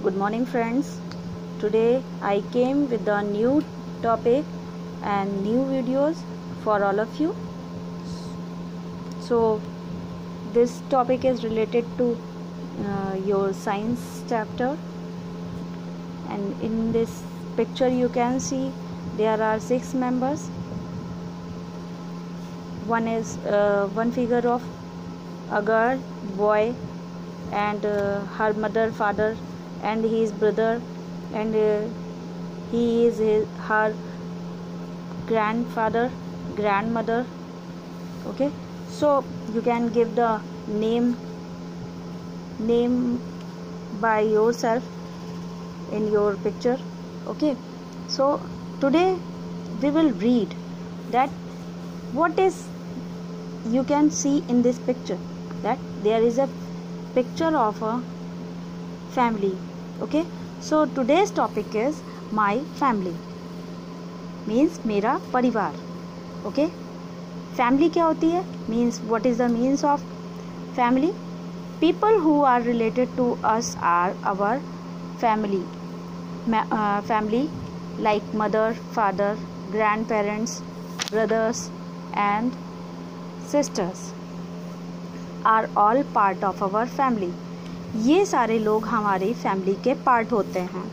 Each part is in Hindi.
Good morning, friends. Today I came with a new topic and new videos for all of you. So this topic is related to your science chapter, and in this picture you can see there are 6 members. One is one figure of a girl, boy, and her mother, father, and his brother, and he is her grandfather, grandmother. Okay, so you can give the name by yourself in your picture. Okay, so today we will read that what is you can see in this picture, that there is a picture of a family. Okay, so today's topic is my family, means मेरा परिवार. Okay, family क्या होती है, means what is the means of family? People who are related to us are our family. Family like mother, father, grandparents, brothers and sisters are all part of our family. ये सारे लोग हमारी फैमिली के पार्ट होते हैं.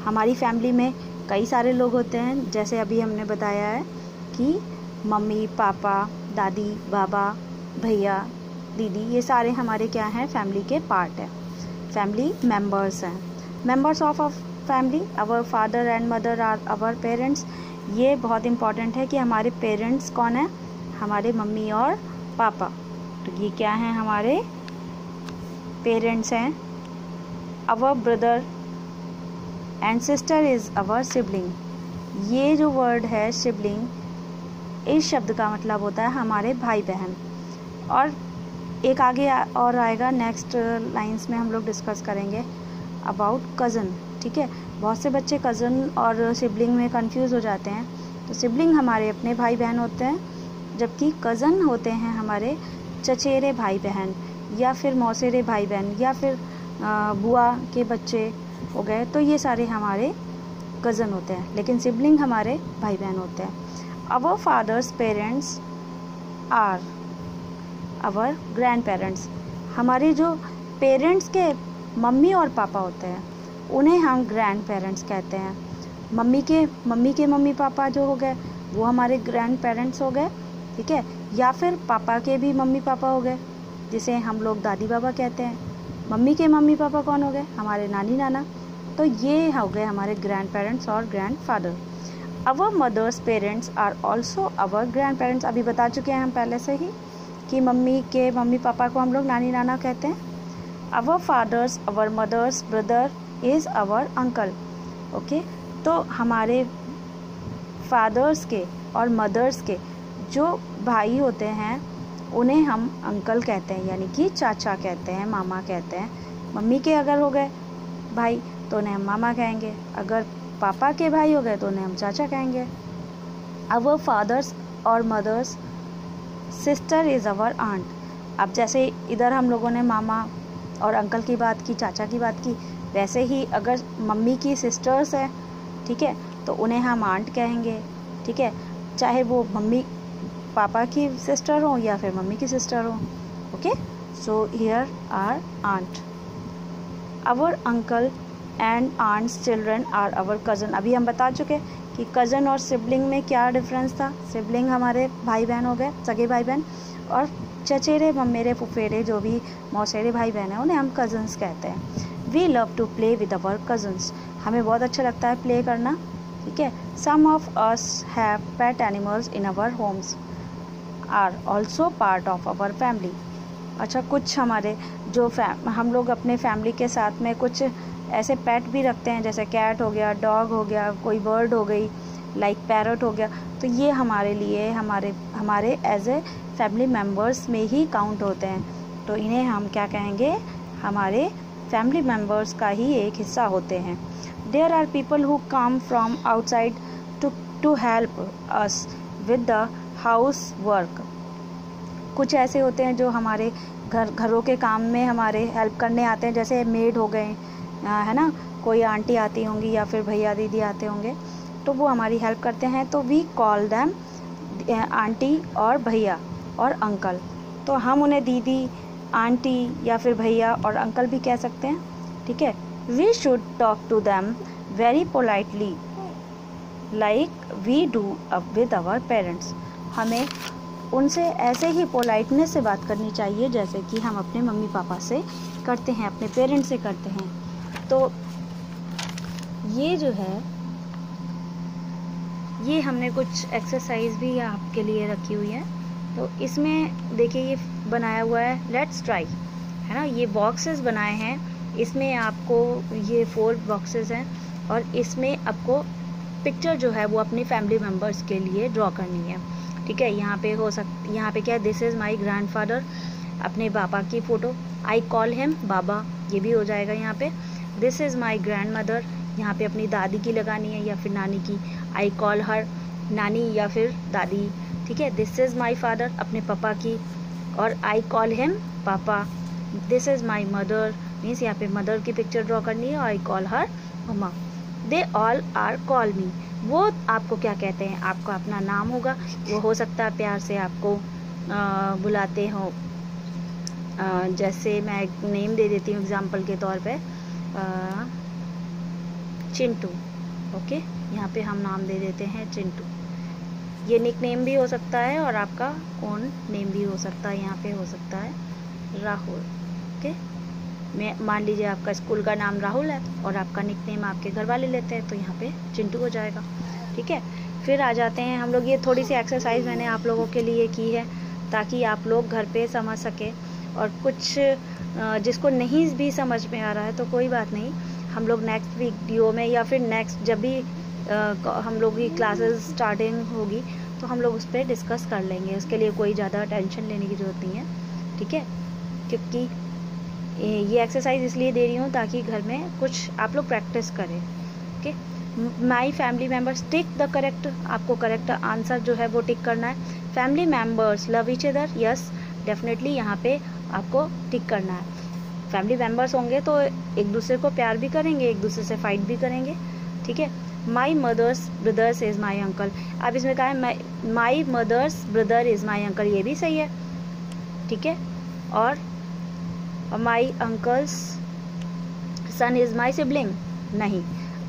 हमारी फैमिली में कई सारे लोग होते हैं, जैसे अभी हमने बताया है कि मम्मी, पापा, दादी, बाबा, भैया, दीदी, ये सारे हमारे क्या हैं, फैमिली के पार्ट हैं, फैमिली मेम्बर्स हैं. Members of a family, our father and mother are our parents. ये बहुत इम्पॉर्टेंट है कि हमारे पेरेंट्स कौन है, हमारे मम्मी और पापा. तो ये क्या हैं, हमारे पेरेंट्स हैं. Our brother and sister is our sibling. ये जो वर्ड है सिबलिंग, इस शब्द का मतलब होता है हमारे भाई बहन. और एक आगे और आएगा, नेक्स्ट लाइंस में हम लोग डिस्कस करेंगे अबाउट कज़न. ठीक है, बहुत से बच्चे कज़न और सिबलिंग में कंफ्यूज हो जाते हैं. तो सिबलिंग हमारे अपने भाई बहन होते हैं, जबकि कज़न होते हैं हमारे चचेरे भाई बहन या फिर मौसेरे भाई बहन या फिर बुआ के बच्चे हो गए. तो ये सारे हमारे कज़न होते हैं, लेकिन सिबलिंग हमारे भाई बहन होते हैं. Our father's parents are our grand parents. हमारे जो पेरेंट्स के मम्मी और पापा होते हैं उन्हें हम ग्रैंड पेरेंट्स कहते हैं. मम्मी के मम्मी पापा जो हो गए वो हमारे ग्रैंड पेरेंट्स हो गए. ठीक है, या फिर पापा के भी मम्मी पापा हो गए, जिसे हम लोग दादी बाबा कहते हैं. मम्मी के मम्मी पापा कौन हो गए, हमारे नानी नाना. तो ये हो गए हमारे ग्रैंड पेरेंट्स और grand father. Our mother's parents are also our grand parents. अभी बता चुके हैं हम पहले से ही कि मम्मी के मम्मी पापा को हम लोग नानी नाना कहते हैं. Our father's, our mother's brother is our uncle. Okay, तो हमारे फादर्स के और मदर्स के जो भाई होते हैं उन्हें हम अंकल कहते हैं, यानी कि चाचा कहते हैं, मामा कहते हैं. मम्मी के अगर हो गए भाई तो उन्हें हम मामा कहेंगे. अगर पापा के भाई हो गए तो उन्हें हम चाचा कहेंगे. आवर फादर्स और mother's sister is our aunt. अब जैसे इधर हम लोगों ने मामा और अंकल की बात की, चाचा की बात की, वैसे ही अगर मम्मी की सिस्टर्स है, ठीक है, तो उन्हें हम आंट कहेंगे. ठीक है, चाहे वो मम्मी पापा की सिस्टर हो या फिर मम्मी की सिस्टर हो. Okay, so here are aunt. Our uncle and aunts children are our cousin. अभी हम बता चुके कि कज़न और सिबलिंग में क्या डिफरेंस था. सिबलिंग हमारे भाई बहन हो गए, सगे भाई बहन, और चचेरे मम्मेरे फुफेरे जो भी मौसेरे भाई बहन हैं उन्हें हम कज़न्स कहते हैं. We love to play with our cousins. हमें बहुत अच्छा लगता है प्ले करना. ठीक है, some of us have pet animals in our homes are also part of our family. अच्छा, कुछ हमारे जो हम लोग अपने फैमिली के साथ में कुछ ऐसे पेट भी रखते हैं, जैसे कैट हो गया, डॉग हो गया, कोई बर्ड हो गई, लाइक पैरट हो गया. तो ये हमारे लिए हमारे एज ए फैमिली मेम्बर्स में ही काउंट होते हैं. तो इन्हें हम क्या कहेंगे, हमारे फैमिली मेम्बर्स का ही एक हिस्सा होते हैं. There are people who come from outside to help us with the house work. कुछ ऐसे होते हैं जो हमारे घरों के काम में हमारे हेल्प करने आते हैं, जैसे मेड हो गए है ना, कोई आंटी आती होंगी या फिर भैया दीदी आते होंगे तो वो हमारी हेल्प करते हैं, तो वी कॉल देम आंटी और भैया और अंकल। तो हम उन्हें दीदी, आंटी या फिर भैया और अंकल भी कह सकते हैं, ठीक है। We should talk to them very politely like we do with our parents. हमें उनसे ऐसे ही पोलाइटनेस से बात करनी चाहिए जैसे कि हम अपने मम्मी पापा से करते हैं, अपने पेरेंट्स से करते हैं। तो ये जो है, ये हमने कुछ एक्सरसाइज भी आपके लिए रखी हुई है। तो इसमें देखिए ये बनाया हुआ है लेट्स ट्राई, है ना, ये बॉक्सेस बनाए हैं। इसमें आपको ये 4 बॉक्सेस हैं और इसमें आपको पिक्चर जो है वो अपनी फैमिली मेम्बर्स के लिए ड्रॉ करनी है, ठीक है। यहाँ पे क्या है, दिस इज़ माई ग्रैंडफादर, अपने पापा की फ़ोटो, आई कॉल हिम बाबा, ये भी हो जाएगा यहाँ पे। This is my grand mother, यहाँ पे अपनी दादी की लगानी है या फिर नानी की, आई कॉल हर नानी या फिर दादी, ठीक है। दिस इज़ माई फादर, अपने पापा की, और I call him papa. This is my mother, means यहाँ पे मदर की पिक्चर ड्रॉ करनी है, I call her mamma. They all are call me, वो आपको क्या कहते हैं, आपका अपना नाम होगा, वो हो सकता है प्यार से आपको बुलाते हो। जैसे मैं एक नेम दे देती हूँ एग्जांपल के तौर पे, चिंटू, ओके, यहाँ पे हम नाम दे देते हैं चिंटू। ये निक नेम भी हो सकता है और आपका ओन नेम भी हो सकता है, यहाँ पे हो सकता है राहुल, ओके। मैं मान लीजिए आपका स्कूल का नाम राहुल है और आपका निक नेम आपके घर वाले लेते हैं, तो यहाँ पे चिंटू हो जाएगा, ठीक है। फिर आ जाते हैं हम लोग, ये थोड़ी सी एक्सरसाइज मैंने आप लोगों के लिए की है ताकि आप लोग घर पे समझ सके, और कुछ जिसको नहीं भी समझ में आ रहा है तो कोई बात नहीं, हम लोग नेक्स्ट वीडियो में या फिर नेक्स्ट जब भी हम लोग की क्लासेस स्टार्टिंग होगी तो हम लोग उस पर डिस्कस कर लेंगे। उसके लिए कोई ज़्यादा टेंशन लेने की ज़रूरत नहीं है, ठीक है, क्योंकि ये एक्सरसाइज इसलिए दे रही हूँ ताकि घर में कुछ आप लोग प्रैक्टिस करें, okay. My family members, tick the correct, आपको करेक्ट आंसर जो है वो टिक करना है। Family members love each other, yes definitely यहाँ पे आपको टिक करना है। फैमिली मेम्बर्स होंगे तो एक दूसरे को प्यार भी करेंगे, एक दूसरे से फाइट भी करेंगे, ठीक है। My mother's brothers is my uncle, अब इसमें कहा है my mother's brother is my uncle, ये भी सही है, ठीक है। और my uncle's son is my sibling, नहीं,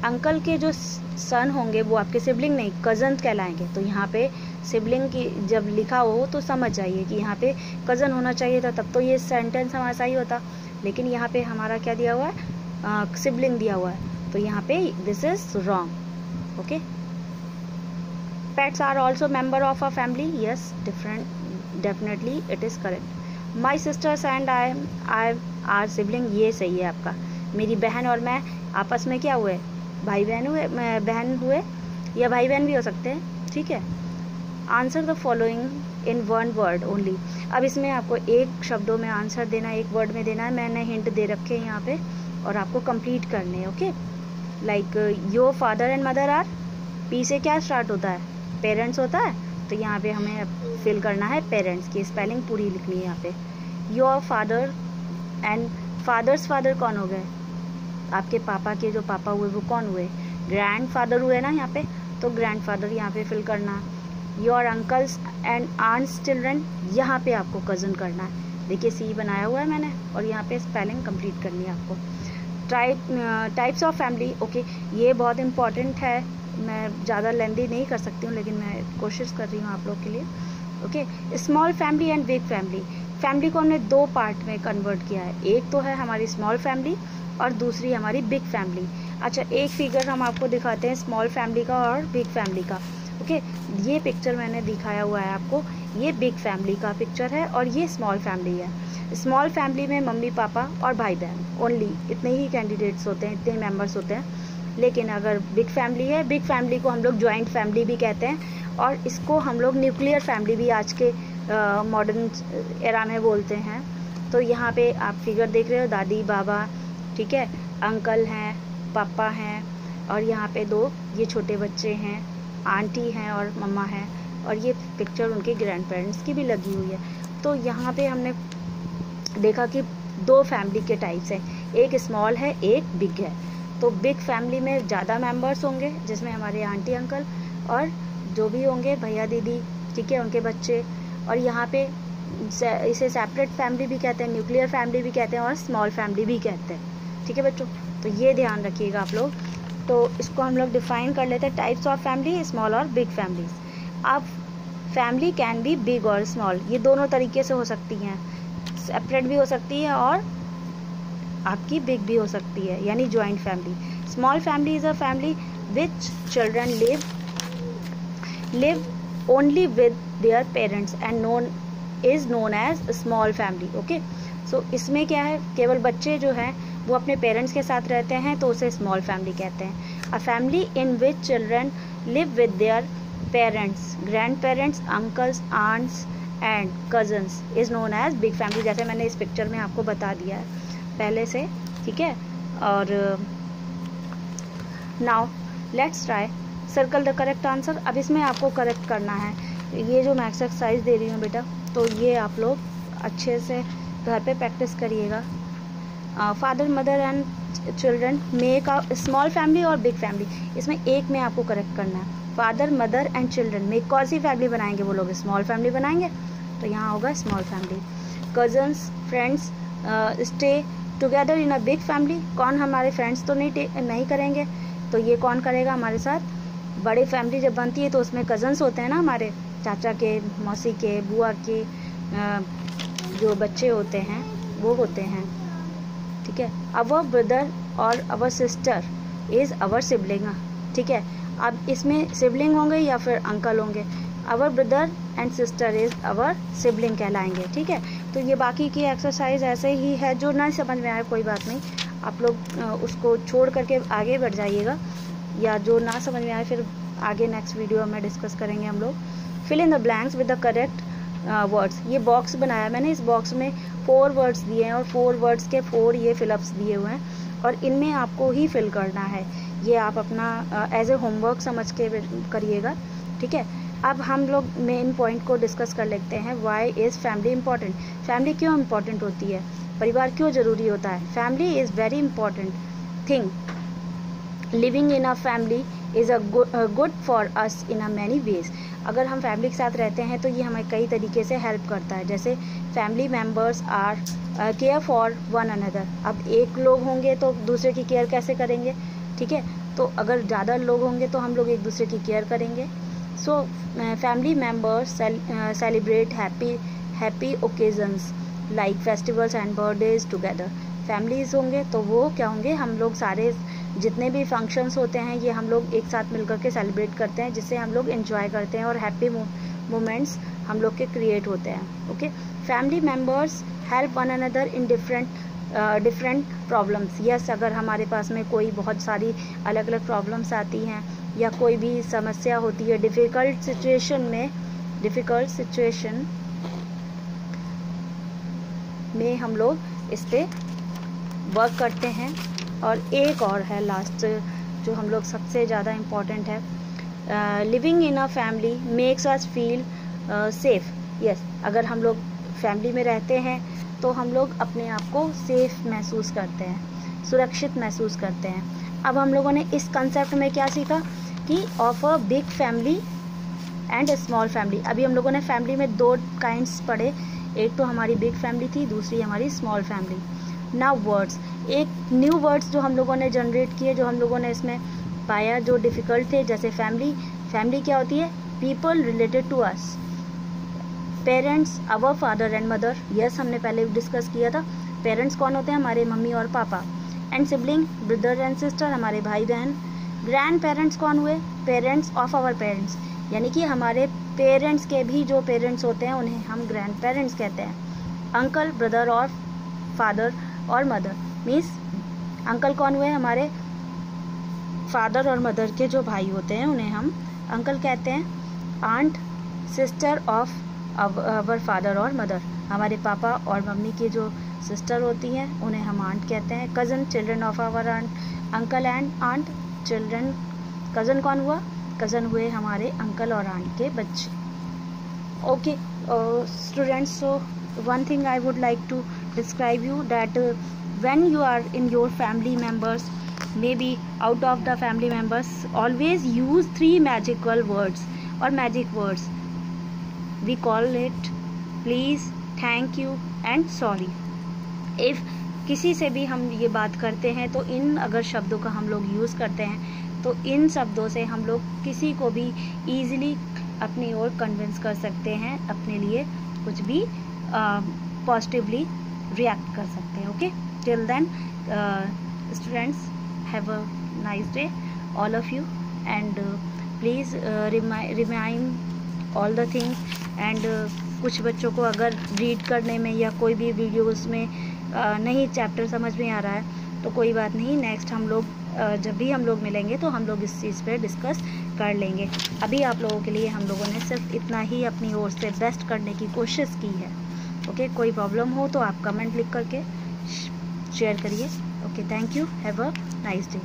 अंकल के जो सन होंगे वो आपके सिबलिंग नहीं, कज़न कहलाएंगे। तो यहाँ पे सिबलिंग की जब लिखा हो तो समझ जाइए कि यहाँ पे कज़न होना चाहिए था, तब तो ये सेंटेंस हमारा सही होता, लेकिन यहाँ पे हमारा क्या दिया हुआ है, सिबलिंग दिया हुआ है, तो यहाँ पे this is wrong, okay. Pets are also member of a family, yes definitely it is correct. My sisters and I are sibling, ये सही है आपका। मेरी बहन और मैं आपस में क्या हुए, भाई बहन हुए, बहन हुए या भाई बहन भी हो सकते हैं, ठीक है। Answer the following in 1 word only, अब इसमें आपको एक शब्दों में आंसर देना, एक वर्ड में देना है। मैंने हिंट दे रखे हैं यहाँ पे और आपको कंप्लीट करने हैं, okay. Like your father and mother are, P से क्या स्टार्ट होता है, पेरेंट्स होता है, तो यहाँ पे हमें फिल करना है पेरेंट्स की स्पेलिंग पूरी लिखनी है यहाँ पे। Your father and father's father कौन हो गए, आपके पापा के जो पापा हुए वो कौन हुए, ग्रैंड फादर हुए ना यहाँ पे, तो ग्रैंड फादर यहाँ पे फिल करना। Your uncles and aunts children, यहाँ पे आपको कज़न करना है, देखिए सी बनाया हुआ है मैंने, और यहाँ पे स्पेलिंग कंप्लीट करनी है आपको। टाइप्स ऑफ फैमिली, ओके, ये बहुत इंपॉर्टेंट है, मैं ज़्यादा लेंदी नहीं कर सकती हूँ लेकिन मैं कोशिश कर रही हूँ आप लोग के लिए, okay. Small family and big family, family को हमने 2 पार्ट में कन्वर्ट किया है, एक तो है हमारी स्मॉल फैमिली और दूसरी हमारी बिग फैमिली। अच्छा, एक फिगर हम आपको दिखाते हैं स्मॉल फैमिली का और बिग फैमिली का, ओके। ये पिक्चर मैंने दिखाया हुआ है आपको, ये बिग फैमिली का पिक्चर है और ये स्मॉल फैमिली है। स्मॉल फैमिली में मम्मी पापा और भाई बहन ओनली, इतने ही कैंडिडेट्स होते हैं, इतने मेंबर्स होते हैं। लेकिन अगर बिग फैमिली है, बिग फैमिली को हम लोग जॉइंट फैमिली भी कहते हैं और इसको हम लोग न्यूक्लियर फैमिली भी आज के मॉडर्न एरा में बोलते हैं। तो यहाँ पे आप फिगर देख रहे हो, दादी बाबा, ठीक है, अंकल हैं, पापा हैं, और यहाँ पे 2 ये छोटे बच्चे हैं, आंटी हैं और मम्मा हैं, और ये पिक्चर उनके ग्रैंड पेरेंट्स की भी लगी हुई है। तो यहाँ पे हमने देखा कि 2 फैमिली के टाइप्स हैं, एक स्मॉल है, एक बिग है। तो बिग फैमिली में ज़्यादा मेंबर्स होंगे, जिसमें हमारे आंटी अंकल और जो भी होंगे भैया दीदी, ठीक है, उनके बच्चे। और यहाँ पे इसे सेपरेट फैमिली भी कहते हैं, न्यूक्लियर फैमिली भी कहते हैं और स्मॉल फैमिली भी कहते हैं, ठीक है बच्चों। तो ये ध्यान रखिएगा आप लोग। तो इसको हम लोग डिफाइन कर लेते हैं, टाइप्स ऑफ फैमिली, स्मॉल और बिग फैमिलीज। अब फैमिली कैन बी बिग और स्मॉल, ये दोनों तरीके से हो सकती हैं, सेपरेट भी हो सकती है और आपकी बिग भी हो सकती है, यानी joint family. Small family is a family which children live only with their parents and is known as small family. Okay, so इसमें क्या है, केवल बच्चे जो हैं वो अपने पेरेंट्स के साथ रहते हैं, तो उसे स्मॉल फैमिली कहते हैं। A family in which children live with their parents, grand parents, uncles, aunts and cousins is known as big family, जैसे मैंने इस पिक्चर में आपको बता दिया है पहले से, ठीक है। और now let's try circle the correct answer. अब इसमें आपको करेक्ट करना है, ये जो मैं एक्सरसाइज दे रही हूँ बेटा, तो ये आप लोग अच्छे से घर पे प्रैक्टिस करिएगा। Father mother and children make a small family और बिग फैमिली, इसमें एक में आपको करेक्ट करना है। फादर मदर एंड चिल्ड्रन में कौन सी फैमिली बनाएंगे, वो लोग स्मॉल फैमिली बनाएंगे, तो यहाँ होगा small family. Cousins friends stay together in a big family, कौन हमारे फ्रेंड्स तो नहीं करेंगे, तो ये कौन करेगा हमारे साथ। बड़ी फैमिली जब बनती है तो उसमें कजन्स होते हैं ना, हमारे चाचा के, मौसी के, बुआ के जो बच्चे होते हैं वो होते हैं, ठीक है। अवर ब्रदर और अवर सिस्टर इज अवर सिबलिंग, ठीक है। अब इसमें सिबलिंग होंगे या फिर अंकल होंगे, our brother and sister is our sibling कहलाएंगे, ठीक है। तो ये बाकी की एक्सरसाइज ऐसे ही है, जो ना समझ में आए कोई बात नहीं, आप लोग उसको छोड़ करके आगे बढ़ जाइएगा, या जो ना समझ में आए फिर आगे नेक्स्ट वीडियो में डिस्कस करेंगे हम लोग। Fill in the blanks with the correct words, ये बॉक्स बनाया मैंने, इस बॉक्स में 4 वर्ड्स दिए हैं और 4 वर्ड्स के 4 ये फिलअप्स दिए हुए हैं और इनमें आपको ही फिल करना है। ये आप अपना एज ए होमवर्क समझ के करिएगा, ठीक है। अब हम लोग मेन पॉइंट को डिस्कस कर लेते हैं। Why is family important, family क्यों इम्पॉर्टेंट होती है, परिवार क्यों ज़रूरी होता है। Family is very important thing, living in a family is a good for us in a many ways. अगर हम फैमिली के साथ रहते हैं तो ये हमें कई तरीके से हेल्प करता है, जैसे family members are care for one another. अब एक लोग होंगे तो दूसरे की केयर कैसे करेंगे, ठीक है। तो अगर ज़्यादा लोग होंगे तो हम लोग एक दूसरे की केयर करेंगे। So family members celebrate happy occasions like festivals and birthdays together. Families होंगे तो वो क्या होंगे, हम लोग सारे जितने भी फंक्शंस होते हैं ये हम लोग एक साथ मिलकर के सेलिब्रेट करते हैं, जिससे हम लोग एंजॉय करते हैं और हैप्पी मोमेंट्स हम लोग के क्रिएट होते हैं। Okay, family members help one another in different problems. Yes, अगर हमारे पास में कोई बहुत सारी अलग अलग प्रॉब्लम्स आती हैं या कोई भी समस्या होती है डिफ़िकल्ट सिचुएशन में हम लोग इस पर वर्क करते हैं। और एक और है लास्ट जो हम लोग सबसे ज़्यादा इम्पॉर्टेंट है, living in a family makes us feel safe. Yes, अगर हम लोग फैमिली में रहते हैं तो हम लोग अपने आप को सेफ महसूस करते हैं, सुरक्षित महसूस करते हैं। अब हम लोगों ने इस कंसेप्ट में क्या सीखा कि of a big family and a small family. अभी हम लोगों ने फैमिली में 2 काइंड्स पढ़े, एक तो हमारी बिग फैमिली थी, दूसरी हमारी स्मॉल फैमिली। नाउ वर्ड्स, एक न्यू वर्ड्स जो हम लोगों ने जनरेट किए, जो हम लोगों ने इसमें पाया जो डिफ़िकल्ट थे, जैसे फैमिली क्या होती है, people related to us, parents our father and mother. Yes, हमने पहले डिस्कस किया था, पेरेंट्स कौन होते हैं, हमारे मम्मी और पापा। And sibling brother and sister, हमारे भाई बहन। ग्रैंड पेरेंट्स कौन हुए, पेरेंट्स ऑफ आवर पेरेंट्स, यानी कि हमारे पेरेंट्स के भी जो पेरेंट्स होते हैं उन्हें हम ग्रैंड पेरेंट्स कहते हैं। अंकल ब्रदर और फादर और मदर, मीन्स अंकल कौन हुए, हमारे फादर और मदर के जो भाई होते हैं उन्हें हम अंकल कहते हैं। Aunt sister of our father और मदर, हमारे पापा और मम्मी की जो सिस्टर होती हैं उन्हें हम आंट कहते हैं। Cousin children of our uncle and aunt children, cousin कौन हुआ, कज़न हुए हमारे अंकल और आंट के बच्चे। Okay students, so one thing I would like to describe you that when you are in your family members, maybe out of the family members, always use 3 magical words or magic words. We call it please, thank you and sorry. if किसी से भी हम ये बात करते हैं तो इन अगर शब्दों का हम लोग यूज़ करते हैं तो इन शब्दों से हम लोग किसी को भी ईजिली अपनी ओर कन्विंस कर सकते हैं, अपने लिए कुछ भी पॉजिटिवली रिएक्ट कर सकते हैं. Okay, till then students, have a nice day all of you, and please remind all the things. And कुछ बच्चों को अगर रीड करने में या कोई भी वीडियोस में नहीं चैप्टर समझ में आ रहा है तो कोई बात नहीं, नेक्स्ट हम लोग जब भी हम लोग मिलेंगे तो हम लोग इस चीज़ पे डिस्कस कर लेंगे. अभी आप लोगों के लिए हम लोगों ने सिर्फ इतना ही अपनी ओर से बेस्ट करने की कोशिश की है. ओके, कोई प्रॉब्लम हो तो आप कमेंट लिख करके शेयर करिए. Okay, thank you, have a nice day.